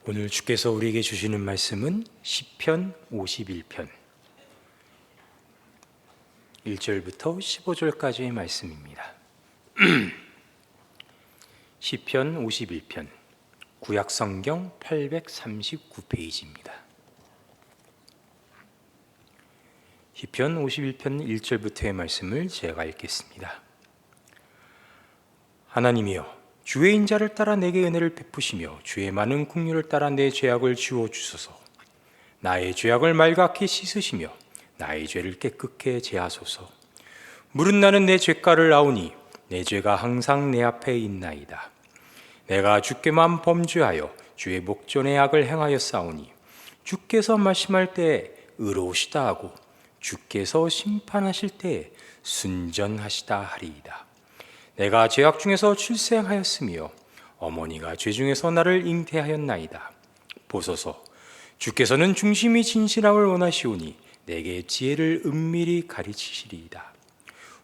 오늘 주께서 우리에게 주시는 말씀은 시편 51편 1절부터 15절까지의 말씀입니다. 시편 51편 구약성경 839페이지입니다. 시편 51편 1절부터의 말씀을 제가 읽겠습니다. 하나님이여, 주의 인자를 따라 내게 은혜를 베푸시며 주의 많은 긍휼을 따라 내 죄악을 지워주소서. 나의 죄악을 말갛게 씻으시며 나의 죄를 깨끗게 제하소서. 물은 나는 내 죄가를 아오니 내 죄가 항상 내 앞에 있나이다. 내가 주께만 범죄하여 주의 목전에 악을 행하였사오니 주께서 말씀할 때에 의로우시다 하고 주께서 심판하실 때에 순전하시다 하리이다. 내가 죄악 중에서 출생하였으며 어머니가 죄 중에서 나를 잉태하였나이다. 보소서, 주께서는 중심이 진실함을 원하시오니 내게 지혜를 은밀히 가르치시리이다.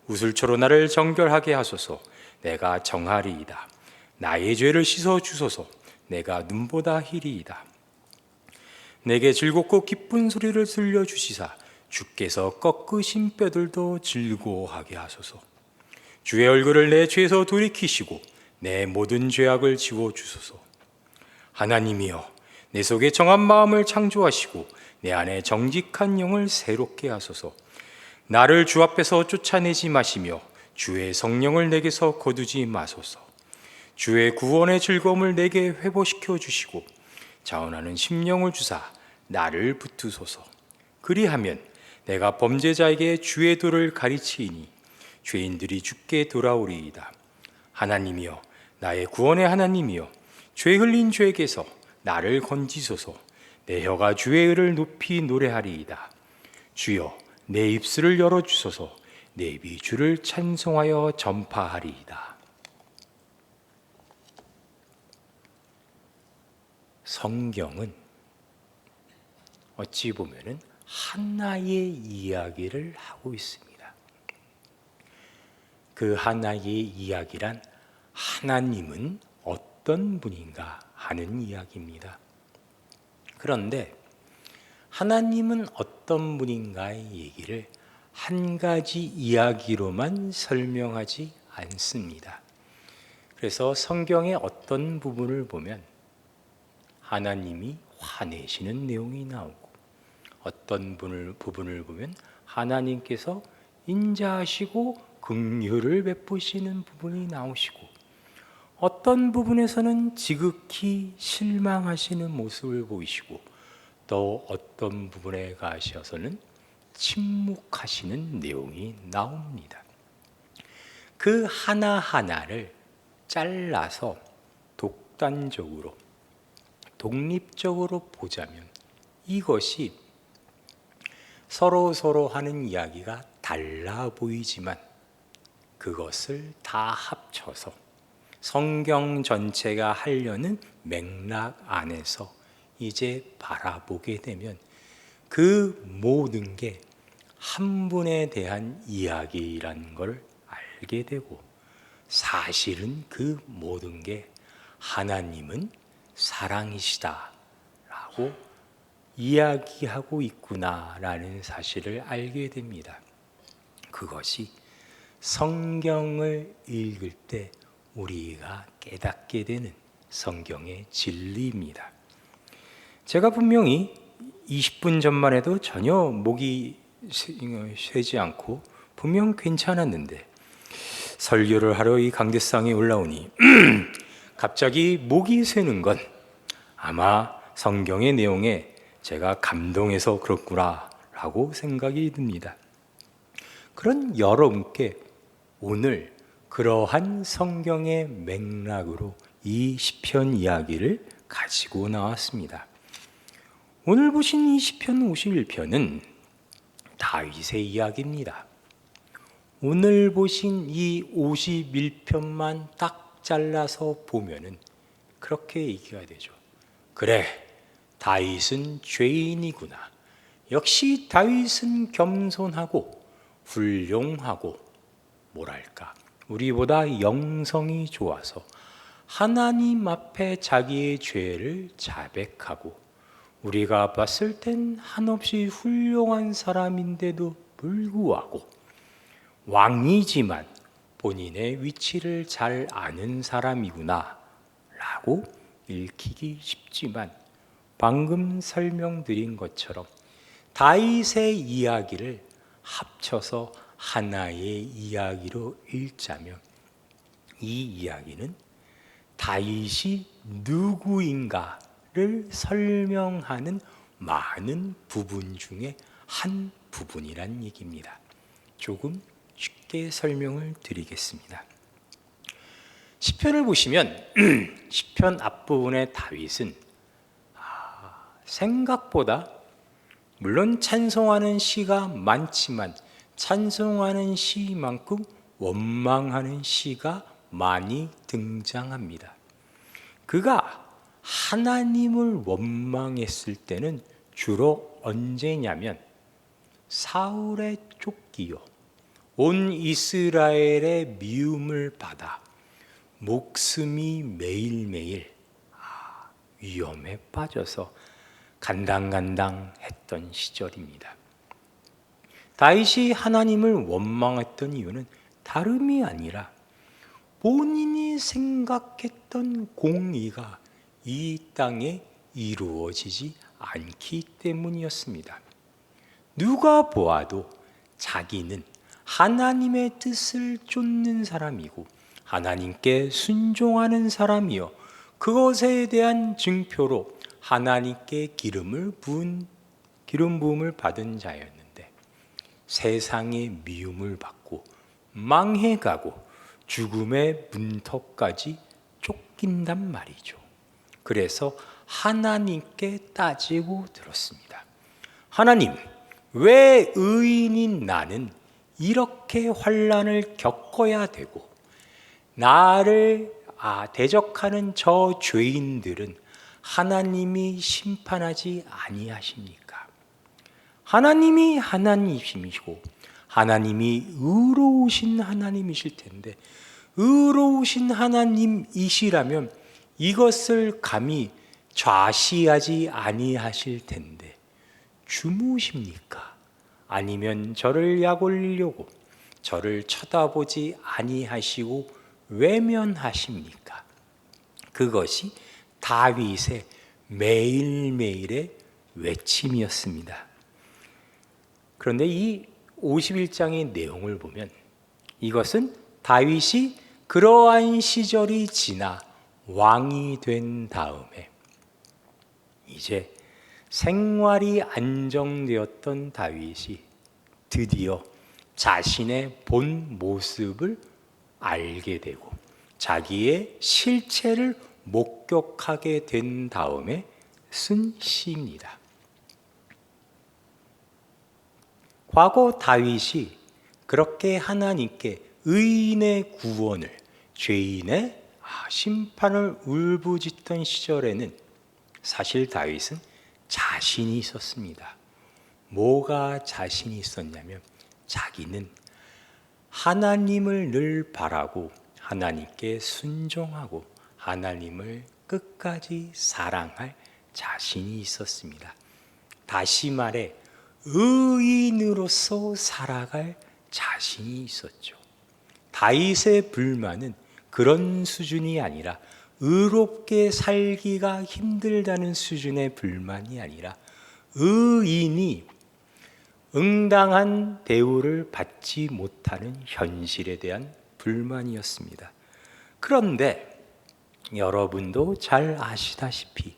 우슬초로 나를 정결하게 하소서. 내가 정하리이다. 나의 죄를 씻어 주소서. 내가 눈보다 희리이다. 내게 즐겁고 기쁜 소리를 들려주시사 주께서 꺾으신 뼈들도 즐거워하게 하소서. 주의 얼굴을 내 죄에서 돌이키시고 내 모든 죄악을 지워주소서. 하나님이여, 내 속에 정한 마음을 창조하시고 내 안에 정직한 영을 새롭게 하소서. 나를 주 앞에서 쫓아내지 마시며 주의 성령을 내게서 거두지 마소서. 주의 구원의 즐거움을 내게 회복시켜 주시고 자원하는 심령을 주사 나를 붙드소서. 그리하면 내가 범죄자에게 주의 도를 가르치이니 죄인들이 주께 돌아오리이다. 하나님이여, 나의 구원의 하나님이여, 죄 흘린 죄에게서 나를 건지소서. 내 혀가 주의 의를 높이 노래하리이다. 주여, 내 입술을 열어주소서. 내 입이 주를 찬송하여 전파하리이다. 성경은 어찌 보면은 하나의 이야기를 하고 있습니다. 그 하나의 이야기란 하나님은 어떤 분인가 하는 이야기입니다. 그런데 하나님은 어떤 분인가의 얘기를 한 가지 이야기로만 설명하지 않습니다. 그래서 성경의 어떤 부분을 보면 하나님이 화내시는 내용이 나오고 어떤 부분을 보면 하나님께서 인자하시고 긍휼을 베푸시는 부분이 나오시고 어떤 부분에서는 지극히 실망하시는 모습을 보이시고 또 어떤 부분에 가셔서는 침묵하시는 내용이 나옵니다. 그 하나하나를 잘라서 독단적으로 독립적으로 보자면 이것이 서로 하는 이야기가 달라 보이지만 그것을 다 합쳐서 성경 전체가 하려는 맥락 안에서 이제 바라보게 되면 그 모든 게 한 분에 대한 이야기라는 걸 알게 되고 사실은 그 모든 게 하나님은 사랑이시다라고 이야기하고 있구나라는 사실을 알게 됩니다. 그것이 성경을 읽을 때 우리가 깨닫게 되는 성경의 진리입니다. 제가 분명히 20분 전만 해도 전혀 목이 쉬지 않고 분명 괜찮았는데 설교를 하러 이 강대상에 올라오니 갑자기 목이 새는 건 아마 성경의 내용에 제가 감동해서 그렇구나 라고 생각이 듭니다. 그런 여러분께 오늘 그러한 성경의 맥락으로 이 시편 이야기를 가지고 나왔습니다. 오늘 보신 이 시편 51편은 다윗의 이야기입니다. 오늘 보신 이 51편만 딱 잘라서 보면은 그렇게 얘기가 되죠. 그래, 다윗은 죄인이구나. 역시 다윗은 겸손하고 훌륭하고 뭐랄까 우리보다 영성이 좋아서 하나님 앞에 자기의 죄를 자백하고 우리가 봤을 땐 한없이 훌륭한 사람인데도 불구하고 왕이지만 본인의 위치를 잘 아는 사람이구나 라고 읽히기 쉽지만 방금 설명드린 것처럼 다윗의 이야기를 합쳐서 하나의 이야기로 읽자면 이 이야기는 다윗이 누구인가를 설명하는 많은 부분 중에 한 부분이란 얘기입니다. 조금 쉽게 설명을 드리겠습니다. 시편을 보시면 시편 앞부분의 다윗은 생각보다 물론 찬송하는 시가 많지만 찬송하는 시만큼 원망하는 시가 많이 등장합니다. 그가 하나님을 원망했을 때는 주로 언제냐면 사울의 쫓기요 온 이스라엘의 미움을 받아 목숨이 매일매일 위험에 빠져서 간당간당했던 시절입니다. 다윗이 하나님을 원망했던 이유는 다름이 아니라 본인이 생각했던 공의가 이 땅에 이루어지지 않기 때문이었습니다. 누가 보아도 자기는 하나님의 뜻을 쫓는 사람이고 하나님께 순종하는 사람이요 그것에 대한 증표로 하나님께 기름 부음을 받은 자였는데 세상의 미움을 받고 망해가고 죽음의 문턱까지 쫓긴단 말이죠. 그래서 하나님께 따지고 들었습니다. 하나님, 왜 의인인 나는 이렇게 환난을 겪어야 되고 나를 대적하는 저 죄인들은 하나님이 심판하지 아니하십니까? 하나님이 하나님이시고 하나님이 의로우신 하나님이실 텐데 의로우신 하나님이시라면 이것을 감히 좌시하지 아니하실 텐데 주무십니까? 아니면 저를 약올리려고 저를 쳐다보지 아니하시고 외면하십니까? 그것이 다윗의 매일매일의 외침이었습니다. 그런데 이 51장의 내용을 보면 이것은 다윗이 그러한 시절이 지나 왕이 된 다음에 이제 생활이 안정되었던 다윗이 드디어 자신의 본 모습을 알게 되고 자기의 실체를 목격하게 된 다음에 쓴 시입니다. 과거 다윗이 그렇게 하나님께 의인의 구원을 죄인의 심판을 울부짖던 시절에는 사실 다윗은 자신이 있었습니다. 뭐가 자신이 있었냐면 자기는 하나님을 늘 바라고 하나님께 순종하고 하나님을 끝까지 사랑할 자신이 있었습니다. 다시 말해 의인으로서 살아갈 자신이 있었죠. 다윗의 불만은 그런 수준이 아니라 의롭게 살기가 힘들다는 수준의 불만이 아니라 의인이 응당한 대우를 받지 못하는 현실에 대한 불만이었습니다. 그런데 여러분도 잘 아시다시피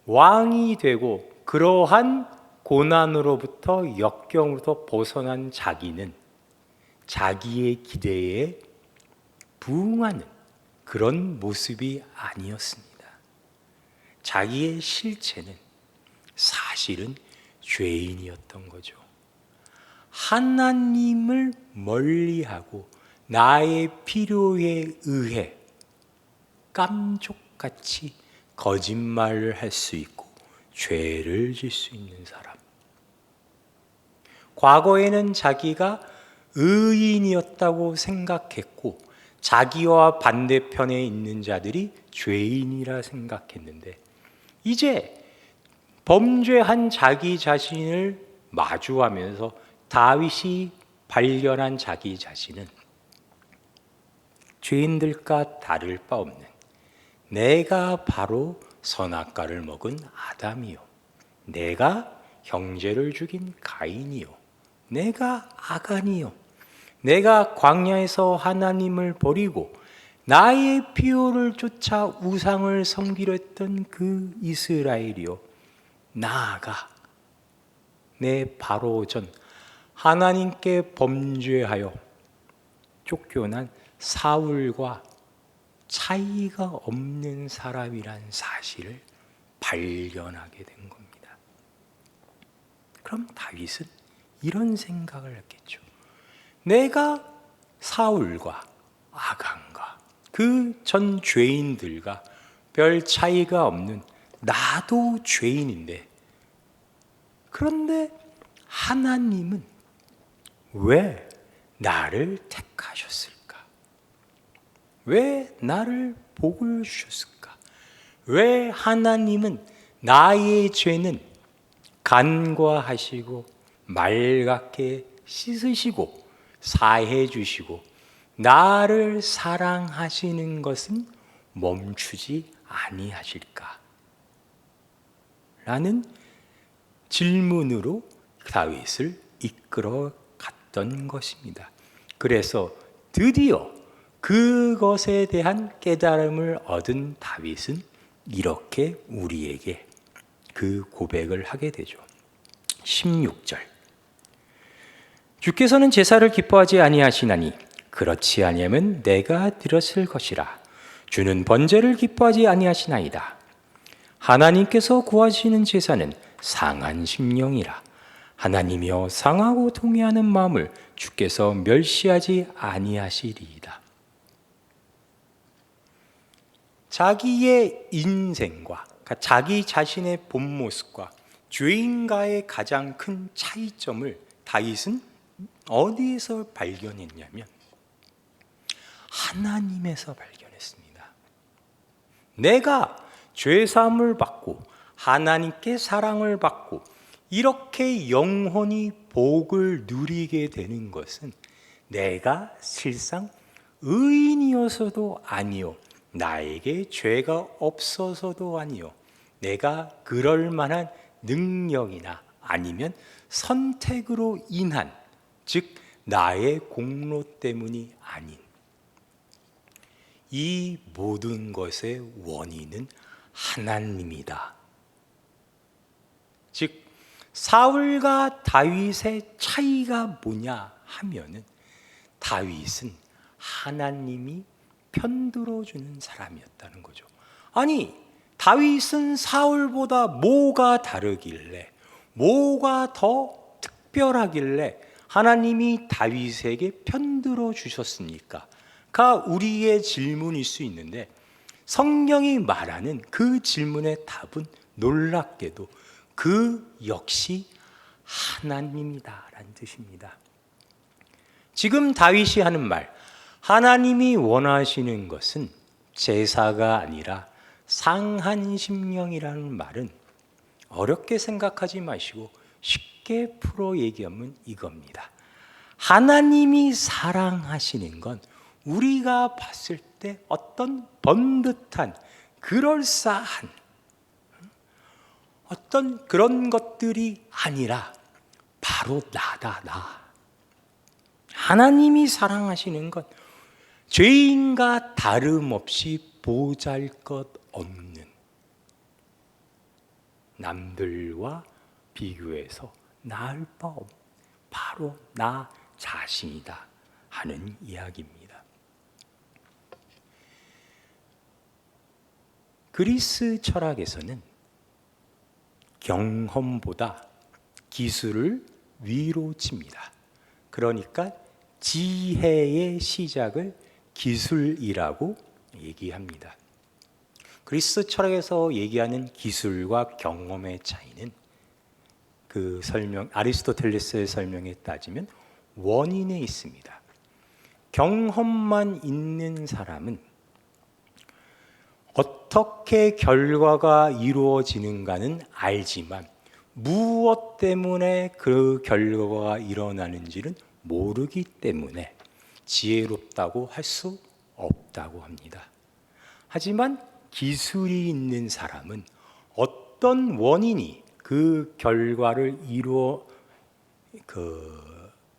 왕이 되고 그러한 고난으로부터 역경으로부터 벗어난 자기는 자기의 기대에 부응하는 그런 모습이 아니었습니다. 자기의 실체는 사실은 죄인이었던 거죠. 하나님을 멀리하고 나의 필요에 의해 깜족같이 거짓말을 할 수 있고 죄를 질 수 있는 사람. 과거에는 자기가 의인이었다고 생각했고 자기와 반대편에 있는 자들이 죄인이라 생각했는데 이제 범죄한 자기 자신을 마주하면서 다윗이 발견한 자기 자신은 죄인들과 다를 바 없는 내가 바로 선악과를 먹은 아담이요, 내가 형제를 죽인 가인이요, 내가 아간이요, 내가 광야에서 하나님을 버리고 나의 비호를 쫓아 우상을 섬기려 했던 그 이스라엘이요, 나아가 내 바로 전 하나님께 범죄하여 쫓겨난 사울과 차이가 없는 사람이란 사실을 발견하게 된 겁니다. 그럼 다윗은 이런 생각을 했겠죠. 내가 사울과 아간과 그 전 죄인들과 별 차이가 없는 나도 죄인인데, 그런데 하나님은 왜 나를 택하셨을까? 왜 나를 복을 주셨을까? 왜 하나님은 나의 죄는 간과하시고 맑게 씻으시고 사해 주시고 나를 사랑하시는 것은 멈추지 아니하실까? 라는 질문으로 다윗을 이끌어 갔던 것입니다. 그래서 드디어 그것에 대한 깨달음을 얻은 다윗은 이렇게 우리에게 그 고백을 하게 되죠. 16절. 주께서는 제사를 기뻐하지 아니하시나니 그렇지 아니하면 내가 드렸을 것이라. 주는 번제를 기뻐하지 아니하시나이다. 하나님께서 구하시는 제사는 상한 심령이라. 하나님이여 상하고 통회하는 마음을 주께서 멸시하지 아니하시리이다. 자기의 인생과 자기 자신의 본 모습과 죄인과의 가장 큰 차이점을 다윗은 어디에서 발견했냐면 하나님에서 발견했습니다. 내가 죄사함을 받고 하나님께 사랑을 받고 이렇게 영원히 복을 누리게 되는 것은 내가 실상 의인이어서도 아니요, 나에게 죄가 없어서도 아니요, 내가 그럴 만한 능력이나 아니면 선택으로 인한, 즉 나의 공로 때문이 아닌, 이 모든 것의 원인은 하나님이다. 즉 사울과 다윗의 차이가 뭐냐 하면은 다윗은 하나님이 편들어주는 사람이었다는 거죠. 아니, 다윗은 사울보다 뭐가 다르길래, 뭐가 더 특별하길래 하나님이 다윗에게 편들어 주셨습니까? 가 우리의 질문일 수 있는데 성경이 말하는 그 질문의 답은 놀랍게도 그 역시 하나님이다라는 뜻입니다. 지금 다윗이 하는 말, 하나님이 원하시는 것은 제사가 아니라 상한 심령이라는 말은 어렵게 생각하지 마시고 쉽게 풀어 얘기하면 이겁니다. 하나님이 사랑하시는 건 우리가 봤을 때 어떤 번듯한, 그럴싸한 어떤 그런 것들이 아니라 바로 나다, 나. 하나님이 사랑하시는 것, 죄인과 다름없이 보잘것없는, 남들과 비교해서 나을 바 없는 바로 나 자신이다 하는 이야기입니다. 그리스 철학에서는 경험보다 기술을 위로 칩니다. 그러니까 지혜의 시작을 기술이라고 얘기합니다. 그리스 철학에서 얘기하는 기술과 경험의 차이는 그 설명, 아리스토텔레스의 설명에 따지면 원인에 있습니다. 경험만 있는 사람은 어떻게 결과가 이루어지는가는 알지만 무엇 때문에 그 결과가 일어나는지는 모르기 때문에 지혜롭다고 할 수 없다고 합니다. 하지만 기술이 있는 사람은 어떤 원인이 그 결과를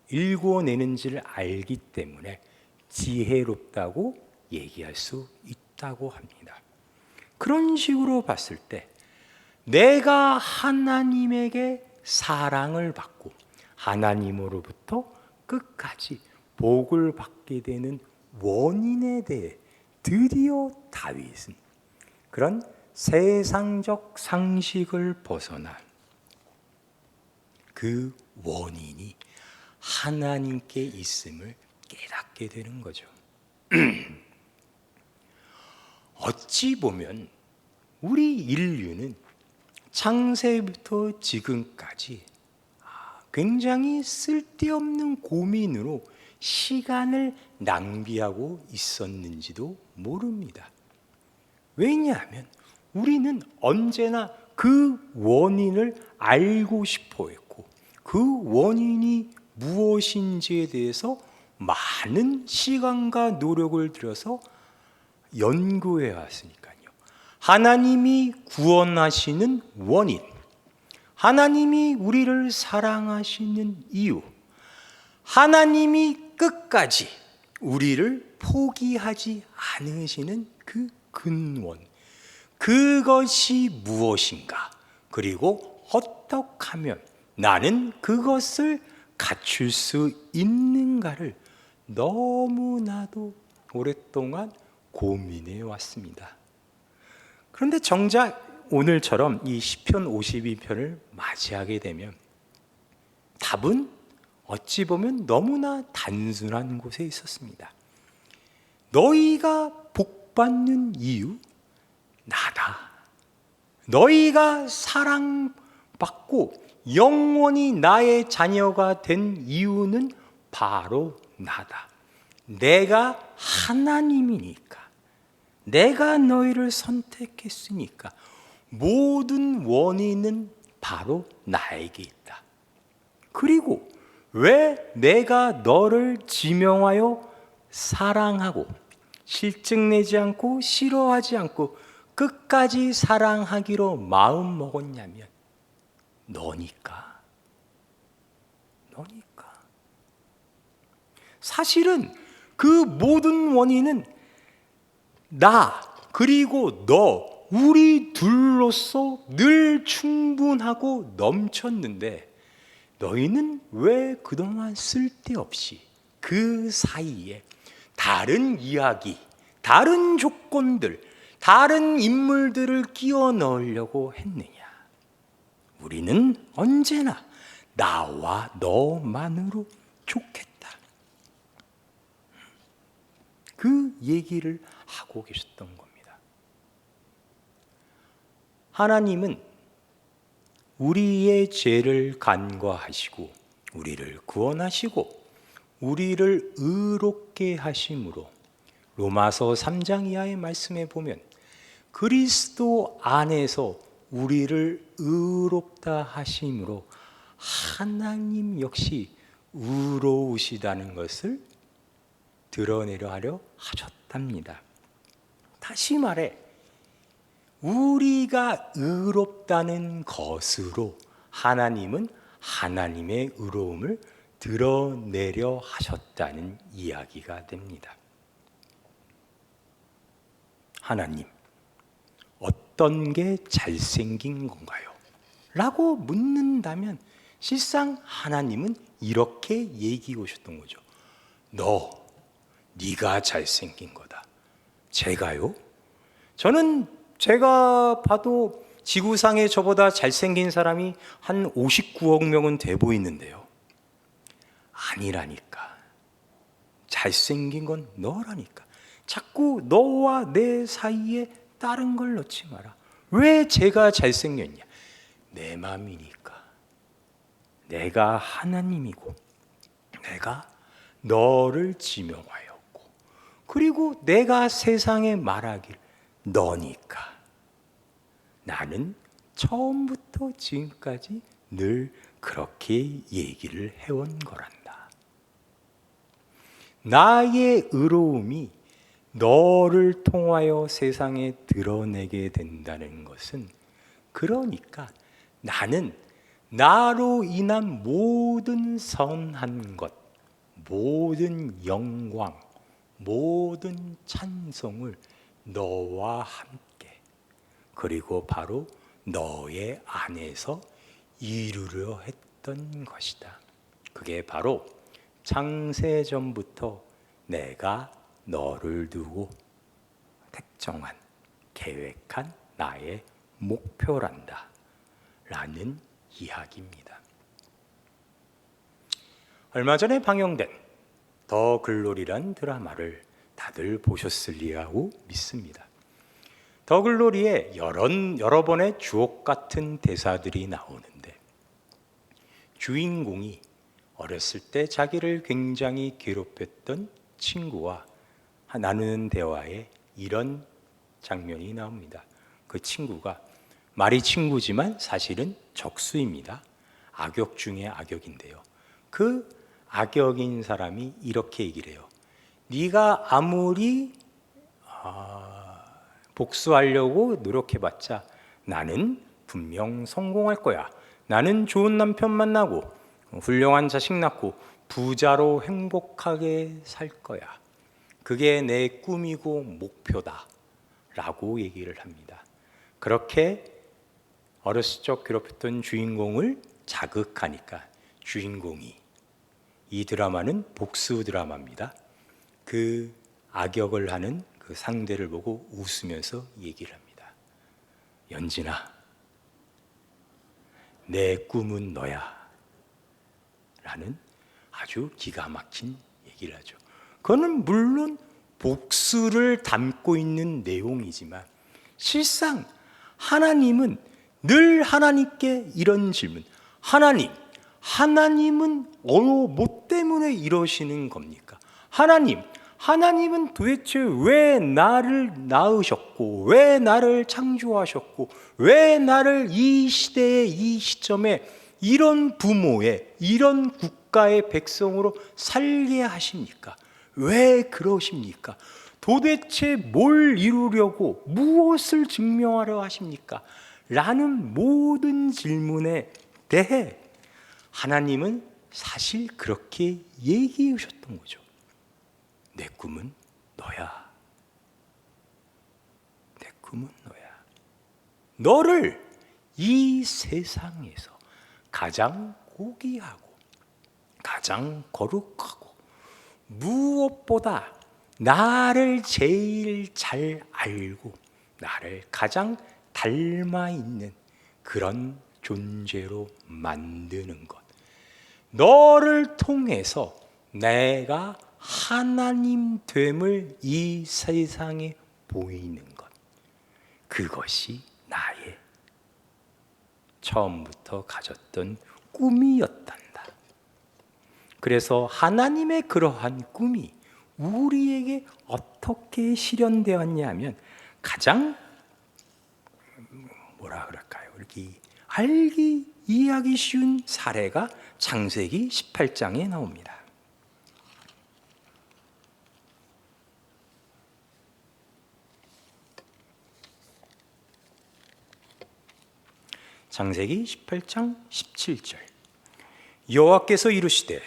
일궈내는지를 알기 때문에 지혜롭다고 얘기할 수 있다고 합니다. 그런 식으로 봤을 때 내가 하나님에게 사랑을 받고 하나님으로부터 끝까지 복을 받게 되는 원인에 대해 드디어 다윗은 그런 세상적 상식을 벗어난 그 원인이 하나님께 있음을 깨닫게 되는 거죠. 어찌 보면 우리 인류는 창세부터 지금까지 굉장히 쓸데없는 고민으로 시간을 낭비하고 있었는지도 모릅니다. 왜냐하면 우리는 언제나 그 원인을 알고 싶어 했고 그 원인이 무엇인지에 대해서 많은 시간과 노력을 들여서 연구해 왔으니까요. 하나님이 구원하시는 원인, 하나님이 우리를 사랑하시는 이유, 하나님이 끝까지 우리를 포기하지 않으시는 그 근원, 그것이 무엇인가, 그리고 어떻게 하면 나는 그것을 갖출 수 있는가를 너무나도 오랫동안 고민해 왔습니다. 그런데 정작 오늘처럼 이 시편 52편을 맞이하게 되면 답은 어찌 보면 너무나 단순한 곳에 있었습니다. 너희가 복받는 이유 나다. 너희가 사랑받고 영원히 나의 자녀가 된 이유는 바로 나다. 내가 하나님이니까, 내가 너희를 선택했으니까 모든 원인은 바로 나에게 있다. 그리고 왜 내가 너를 지명하여 사랑하고 실증내지 않고 싫어하지 않고 끝까지 사랑하기로 마음 먹었냐면 너니까. 사실은 그 모든 원인은 나 그리고 너 우리 둘로서 늘 충분하고 넘쳤는데 너희는 왜 그동안 쓸데없이 그 사이에 다른 이야기, 다른 조건들, 다른 인물들을 끼워 넣으려고 했느냐? 우리는 언제나 나와 너만으로 좋겠다. 그 얘기를 하고 계셨던 겁니다. 하나님은 우리의 죄를 간과하시고 우리를 구원하시고 우리를 의롭게 하심으로 로마서 3장 이하의 말씀에 보면 그리스도 안에서 우리를 의롭다 하심으로 하나님 역시 의로우시다는 것을 드러내려 하려 하셨답니다. 다시 말해 우리가 의롭다는 것으로 하나님은 하나님의 의로움을 드러내려 하셨다는 이야기가 됩니다. 하나님, 어떤 게 잘생긴 건가요? 라고 묻는다면 실상 하나님은 이렇게 얘기해 오셨던 거죠. 네가 잘생긴 거다. 제가요? 제가 봐도 지구상에 저보다 잘생긴 사람이 한 59억 명은 돼 보이는데요. 아니라니까. 잘생긴 건 너라니까. 자꾸 너와 내 사이에 다른 걸 넣지 마라. 왜 제가 잘생겼냐? 내 마음이니까. 내가 하나님이고 내가 너를 지명하여 그리고 내가 세상에 말하길 너니까. 나는 처음부터 지금까지 늘 그렇게 얘기를 해온 거란다. 나의 의로움이 너를 통하여 세상에 드러내게 된다는 것은, 그러니까 나는 나로 인한 모든 선한 것, 모든 영광, 모든 찬송을 너와 함께, 그리고 바로 너의 안에서 이루려 했던 것이다. 그게 바로 창세전부터 내가 너를 두고 택정한, 계획한 나의 목표란다 라는 이야기입니다. 얼마 전에 방영된 더 글로리란 드라마를 다들 보셨으리라고 믿습니다. 더 글로리에 여러 번의 주옥 같은 대사들이 나오는데, 주인공이 어렸을 때 자기를 굉장히 괴롭혔던 친구와 나누는 대화에 이런 장면이 나옵니다. 그 친구가, 말이 친구지만 사실은 적수입니다. 악역 중에 악역인데요. 그 악역인 사람이 이렇게 얘기를 해요. 네가 아무리 복수하려고 노력해봤자 나는 분명 성공할 거야. 나는 좋은 남편 만나고 훌륭한 자식 낳고 부자로 행복하게 살 거야. 그게 내 꿈이고 목표다 라고 얘기를 합니다. 그렇게 어렸을 적 괴롭혔던 주인공을 자극하니까 주인공이, 이 드라마는 복수 드라마입니다. 그 악역을 하는 그 상대를 보고 웃으면서 얘기를 합니다. 연진아, 내 꿈은 너야 라는 아주 기가 막힌 얘기를 하죠. 그거는 물론 복수를 담고 있는 내용이지만, 실상 하나님은 늘 하나님께 이런 질문, 하나님은 어느 뭐 때문에 이러시는 겁니까? 하나님은 도대체 왜 나를 낳으셨고, 왜 나를 창조하셨고, 왜 나를 이 시대에, 이 시점에 이런 부모의, 이런 국가의 백성으로 살게 하십니까? 왜 그러십니까? 도대체 뭘 이루려고, 무엇을 증명하려 하십니까? 라는 모든 질문에 대해 하나님은 사실 그렇게 얘기해 주셨던 거죠. 내 꿈은 너야. 내 꿈은 너야. 너를 이 세상에서 가장 고귀하고 가장 거룩하고 무엇보다 나를 제일 잘 알고 나를 가장 닮아 있는 그런 존재로 만드는 것, 너를 통해서 내가 하나님 됨을 이 세상에 보이는 것, 그것이 나의 처음부터 가졌던 꿈이었단다. 그래서 하나님의 그러한 꿈이 우리에게 어떻게 실현되었냐면, 가장 뭐라 그럴까요? 이렇게 이해하기 쉬운 사례가 창세기 18장에 나옵니다. 창세기 18장 17절. 여호와께서 이르시되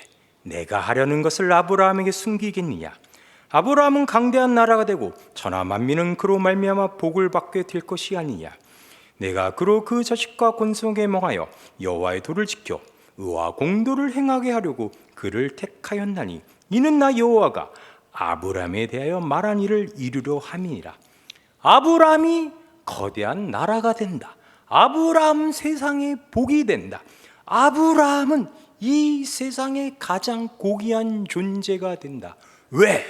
내가 하려는 것을 아브라함에게 숨기겠느냐? 아브라함은 강대한 나라가 되고 천하 만민은 그로 말미암아 복을 받게 될 것이 아니냐? 내가 그로 그 자식과 권속에 멍하여 여호와의 도를 지켜 의와 공도를 행하게 하려고 그를 택하였나니, 이는 나 여호와가 아브라함에 대하여 말한 일을 이루려 함이니라. 아브라함이 거대한 나라가 된다. 아브라함은 세상의 복이 된다. 아브라함은 이 세상의 가장 고귀한 존재가 된다. 왜?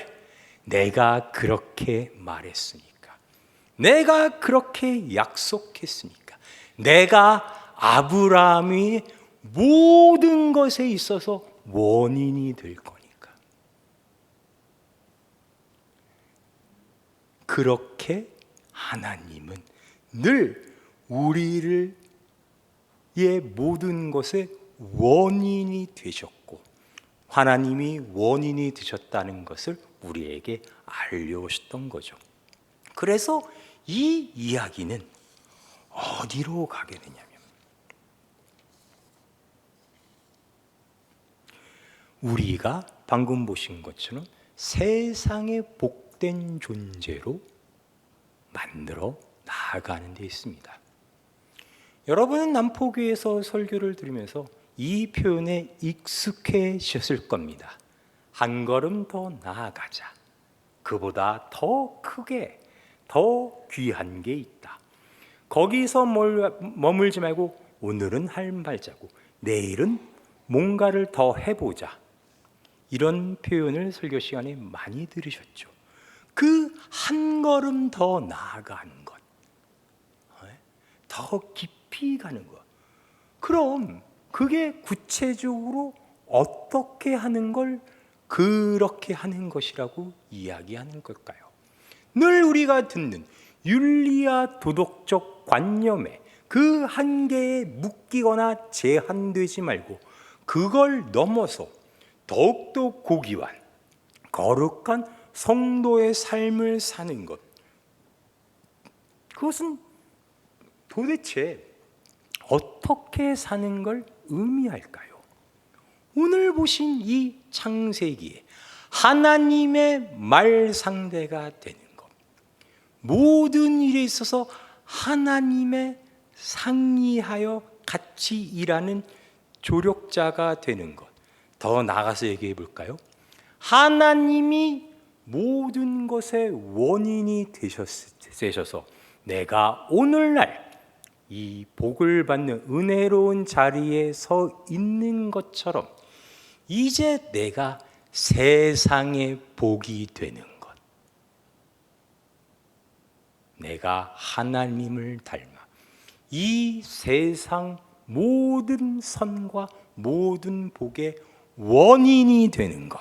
내가 그렇게 말했으니까. 내가 그렇게 약속했으니까. 내가 아브라함의 모든 것에 있어서 원인이 될 거니까. 그렇게 하나님은 늘 우리의 모든 것의 원인이 되셨고 하나님이 원인이 되셨다는 것을 우리에게 알려오셨던 거죠. 그래서 이 이야기는 어디로 가게 되냐면 우리가 방금 보신 것처럼 세상의 복된 존재로 만들어 나아가는 데 있습니다. 여러분은 남포교에서 설교를 들으면서 이 표현에 익숙해지셨을 겁니다. 한 걸음 더 나아가자. 그보다 더 크게, 더 귀한 게 있다. 거기서 머물지 말고 오늘은 할 말자고 내일은 뭔가를 더 해보자. 이런 표현을 설교 시간에 많이 들으셨죠. 그 한 걸음 더 나아가는 것, 더 깊이 가는 것. 그럼 그게 구체적으로 어떻게 하는 걸 그렇게 하는 것이라고 이야기하는 걸까요? 늘 우리가 듣는 윤리와 도덕적 관념에 그 한계에 묶이거나 제한되지 말고 그걸 넘어서 더욱더 고귀한 거룩한 성도의 삶을 사는 것, 그것은 도대체 어떻게 사는 걸 의미할까요? 오늘 보신 이 창세기에 하나님의 말 상대가 되는 것, 모든 일에 있어서 하나님의 상의하여 같이 일하는 조력자가 되는 것. 더 나아가서 얘기해 볼까요? 하나님이 모든 것의 원인이 되셔서 내가 오늘날 이 복을 받는 은혜로운 자리에 서 있는 것처럼 이제 내가 세상의 복이 되는 것. 내가 하나님을 닮아 이 세상 모든 선과 모든 복의 원인이 되는 것.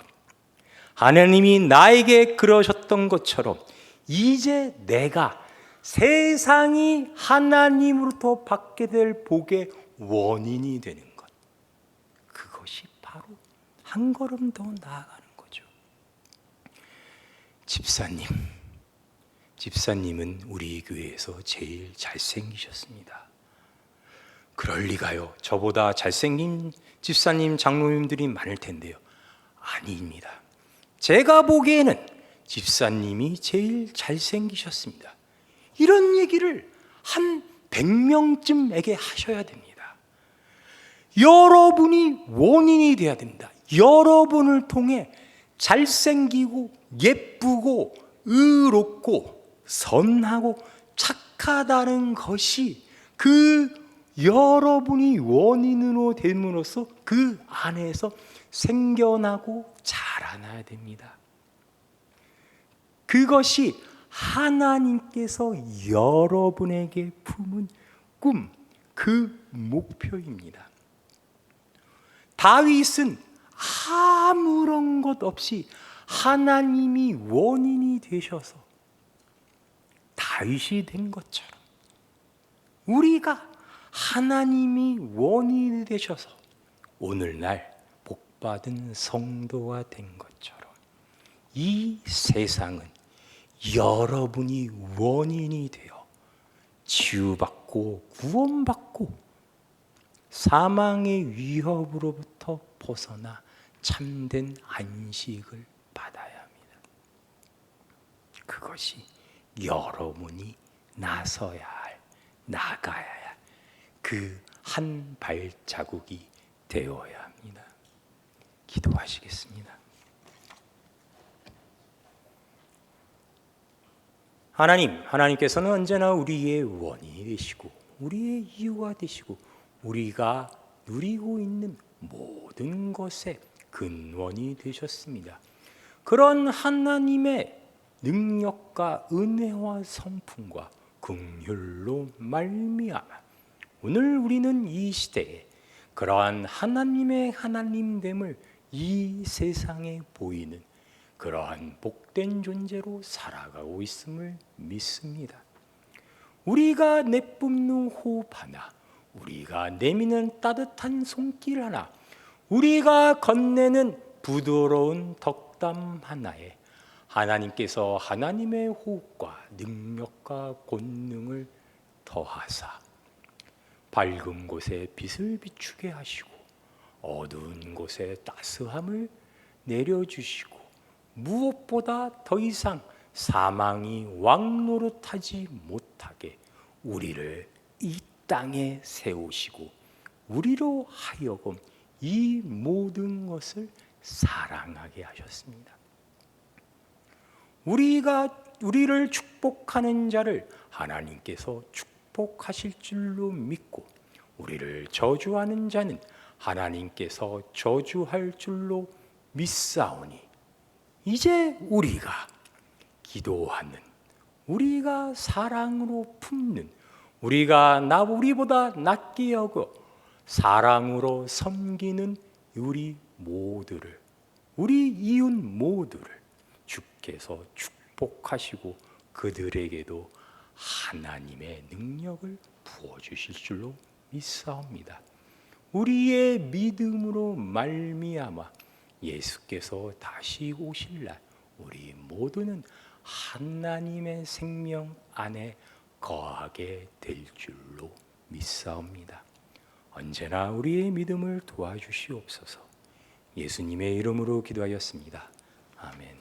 하나님이 나에게 그러셨던 것처럼 이제 내가 세상이 하나님으로부터 받게 될 복의 원인이 되는 것. 그것이 바로 한 걸음 더 나아가는 거죠. 집사님은 우리 교회에서 제일 잘생기셨습니다. 그럴 리가요. 저보다 잘생긴 집사님, 장로님들이 많을 텐데요. 아닙니다. 제가 보기에는 집사님이 제일 잘생기셨습니다. 이런 얘기를 한 100명쯤에게 하셔야 됩니다. 여러분이 원인이 돼야 됩니다. 여러분을 통해 잘생기고 예쁘고 의롭고 선하고 착하다는 것이 그 여러분이 원인으로 됨으로써 그 안에서 생겨나고 자라나야 됩니다. 그것이 하나님께서 여러분에게 품은 꿈, 그 목표입니다. 다윗은 아무런 것 없이 하나님이 원인이 되셔서 다윗이 된 것처럼 우리가 하나님이 원인이 되셔서 오늘날 복받은 성도가 된 것처럼 이 세상은 여러분이 원인이 되어 치유받고 구원받고 사망의 위협으로부터 벗어나 참된 안식을 받아야 합니다. 그것이 여러분이 나서야 할, 나가야 할 그 한 발자국이 되어야 합니다. 기도하시겠습니다. 하나님께서는 언제나 우리의 원인이 되시고 우리의 이유가 되시고 우리가 누리고 있는 모든 것의 근원이 되셨습니다. 그런 하나님의 능력과 은혜와 성품과 긍휼로 말미암아 오늘 우리는 이 시대에 그러한 하나님의 하나님됨을 이 세상에 보이는 그러한 복된 존재로 살아가고 있음을 믿습니다. 우리가 내뿜는 호흡 하나, 우리가 내미는 따뜻한 손길 하나, 우리가 건네는 부드러운 덕담 하나에 하나님께서 하나님의 호흡과 능력과 권능을 더하사 밝은 곳에 빛을 비추게 하시고 어두운 곳에 따스함을 내려주시고 무엇보다 더 이상 사망이 왕노릇하지 못하게 우리를 이 땅에 세우시고 우리로 하여금 이 모든 것을 사랑하게 하셨습니다. 우리를 축복하는 자를 하나님께서 축복하실 줄로 믿고 우리를 저주하는 자는 하나님께서 저주할 줄로 믿사오니 이제 우리가 기도하는, 우리가 사랑으로 품는, 우리보다 낫게 여겨 사랑으로 섬기는 우리 모두를, 우리 이웃 모두를 주께서 축복하시고 그들에게도 하나님의 능력을 부어주실 줄로 믿사옵니다. 우리의 믿음으로 말미암아 예수께서 다시 오실 날 우리 모두는 하나님의 생명 안에 거하게 될 줄로 믿사옵니다. 언제나 우리의 믿음을 도와주시옵소서. 예수님의 이름으로 기도하였습니다. 아멘.